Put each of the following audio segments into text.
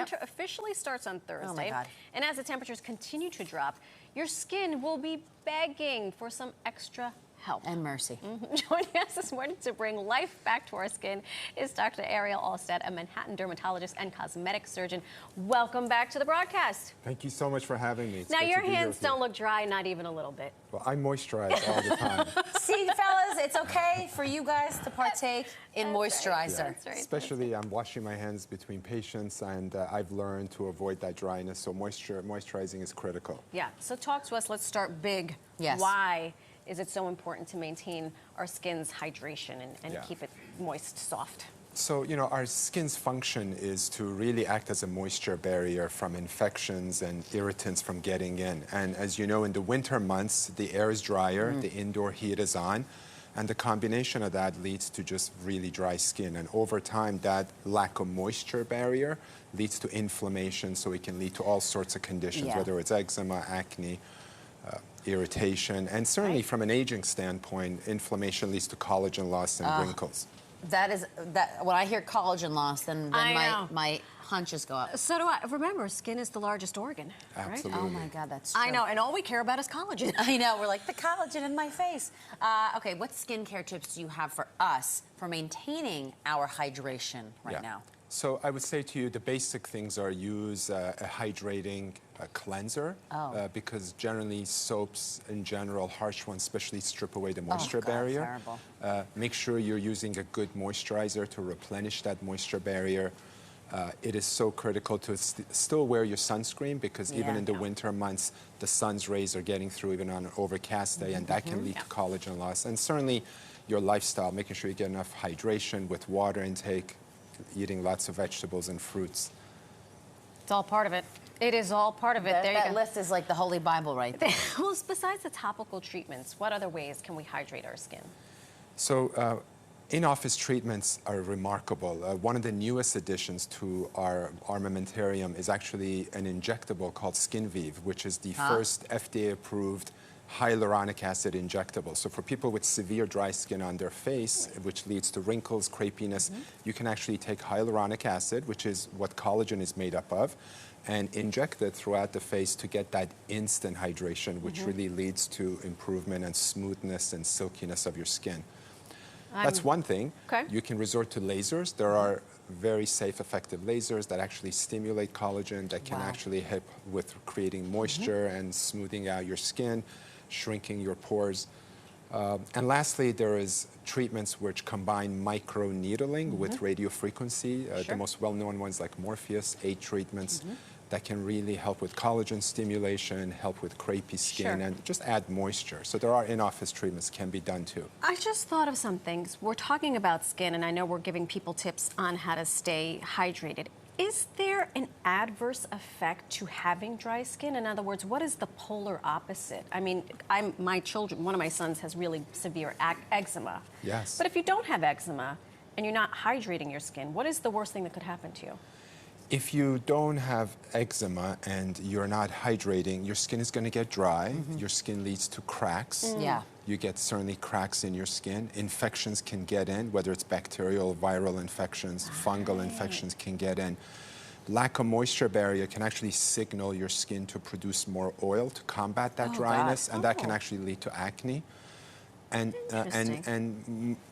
winter officially starts on Thursday. Oh my God. And as the temperatures continue to drop, your skin will be begging for some extra help. And mercy. Joining us this morning to bring life back to our skin is Dr. Ariel Ostad, a Manhattan dermatologist and cosmetic surgeon. Welcome back to the broadcast. Thank you so much for having me. It's now, good your to be here hands with you. don't look dry, not even a little bit. Well, I moisturize all the time. See, fellas, it's okay for you guys to partake in moisturizer. That's right. Especially I'm washing my hands between patients, and I've learned to avoid that dryness, so moisturizing is critical. Yeah, so talk to us. Let's start big. Yes. Why is it so important to maintain our skin's hydration and Yeah. keep it moist, soft? So, you know, our skin's function is to really act as a moisture barrier from infections and irritants from getting in. And as you know, in the winter months, the air is drier, the indoor heat is on, and the combination of that leads to just really dry skin. And over time, that lack of moisture barrier leads to inflammation, so it can lead to all sorts of conditions, Yeah. whether it's eczema, acne, irritation, and certainly from an aging standpoint, inflammation leads to collagen loss and wrinkles. When I hear collagen loss, then I know. my hunches go up. So do I. Remember, skin is the largest organ, right? Absolutely. Oh my God, that's true. I know, and all we care about is collagen. I know, we're like, the collagen in my face. Okay, what skincare tips do you have for us for maintaining our hydration right now? So I would say to you, the basic things are use a hydrating cleanser, because generally soaps in general, harsh ones especially, strip away the moisture barrier. Terrible. Make sure you're using a good moisturizer to replenish that moisture barrier. It is so critical to still wear your sunscreen, because even in the winter months, the sun's rays are getting through even on an overcast day, and that can lead to collagen loss. And certainly your lifestyle, making sure you get enough hydration with water intake, eating lots of vegetables and fruits. It's all part of it. It is all part of it. There you That go. list is like the Holy Bible right there. Well, besides the topical treatments, what other ways can we hydrate our skin? So in-office treatments are remarkable. One of the newest additions to our armamentarium is actually an injectable called SkinVive, which is the first FDA-approved hyaluronic acid injectable. So for people with severe dry skin on their face, which leads to wrinkles, crepiness, you can actually take hyaluronic acid, which is what collagen is made up of, and inject it throughout the face to get that instant hydration, which really leads to improvement and smoothness and silkiness of your skin. That's one thing. Okay. You can resort to lasers. There are very safe, effective lasers that actually stimulate collagen, that can actually help with creating moisture and smoothing out your skin, shrinking your pores. And lastly, there is treatments which combine micro-needling with radiofrequency. The most well-known ones like Morpheus, 8 treatments that can really help with collagen stimulation, help with crepey skin, and just add moisture. So there are in-office treatments can be done too. I just thought of some things. We're talking about skin, and I know we're giving people tips on how to stay hydrated. Is there an adverse effect to having dry skin? In other words, what is the polar opposite? I mean, my children, one of my sons has really severe eczema. Yes. But if you don't have eczema and you're not hydrating your skin, what is the worst thing that could happen to you? If you don't have eczema and you're not hydrating, your skin is going to get dry. Your skin leads to cracks. Yeah. You get certainly cracks in your skin. Infections can get in, whether it's bacterial, viral infections, fungal infections can get in. Lack of moisture barrier can actually signal your skin to produce more oil to combat that dryness, and that can actually lead to acne. And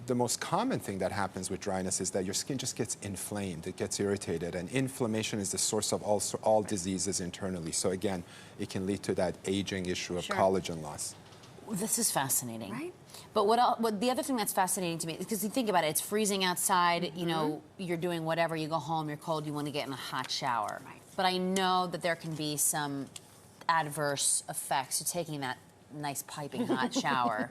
the most common thing that happens with dryness is that your skin just gets inflamed, it gets irritated, and inflammation is the source of all diseases internally. So again, it can lead to that aging issue of collagen loss. This is fascinating. Right? But what the other thing that's fascinating to me, because you think about it, it's freezing outside, you know, you're doing whatever, you go home, you're cold, you want to get in a hot shower. Right. But I know that there can be some adverse effects to taking that nice piping hot shower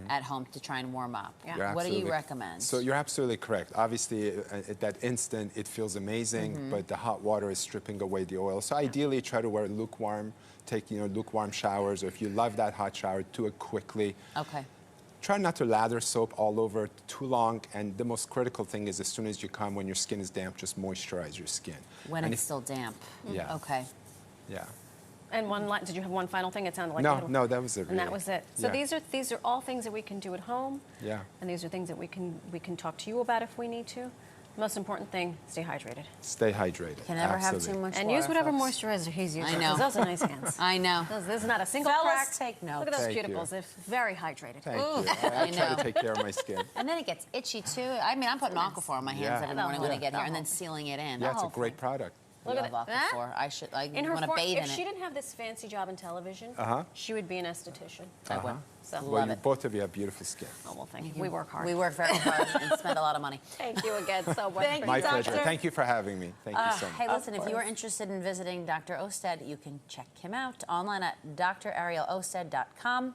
at home to try and warm up. Yeah. What do you recommend? So you're absolutely correct. Obviously, at that instant, it feels amazing, but the hot water is stripping away the oil. So ideally, try to wear lukewarm, take lukewarm showers, or if you love that hot shower, do it quickly. Okay. Try not to lather soap all over too long, and the most critical thing is as soon as you come, when your skin is damp, just moisturize your skin. When it's still damp. Yeah. Okay. Yeah. And did you have one final thing? It sounded like No, that was it. And that was it. So these are all things that we can do at home. Yeah. And these are things that we can talk to you about if we need to. Most important thing, stay hydrated. Stay hydrated. Can never have Absolutely. too much And water, use whatever folks. moisturizer he's using. I know. 'Cause those are nice hands. I know. There's not a single Fellas, crack. take notes. Look at those Thank you. cuticles. They're very hydrated. Thank you. I I try know. to take care of my skin. And then it gets itchy too. I mean, I'm putting Aquaphor on my hands Yeah. every morning when I Yeah. get here, and then sealing it in. Yeah, it's a whole great product. Look at love it. Aquaphor. I should. I In her want to form, bathe if in she it. didn't have this fancy job in television, she would be an esthetician. I would. So, Well, Love you, it. both of you have beautiful skin. oh, well, thank you. We work hard. We work very hard and spend a lot of money. Thank you again so much. Thank for you, My your time. pleasure. Thank you for having me. Thank you so much. Hey, listen, if you are course. interested in visiting Dr. Ostad, you can check him out online at drarielostad.com.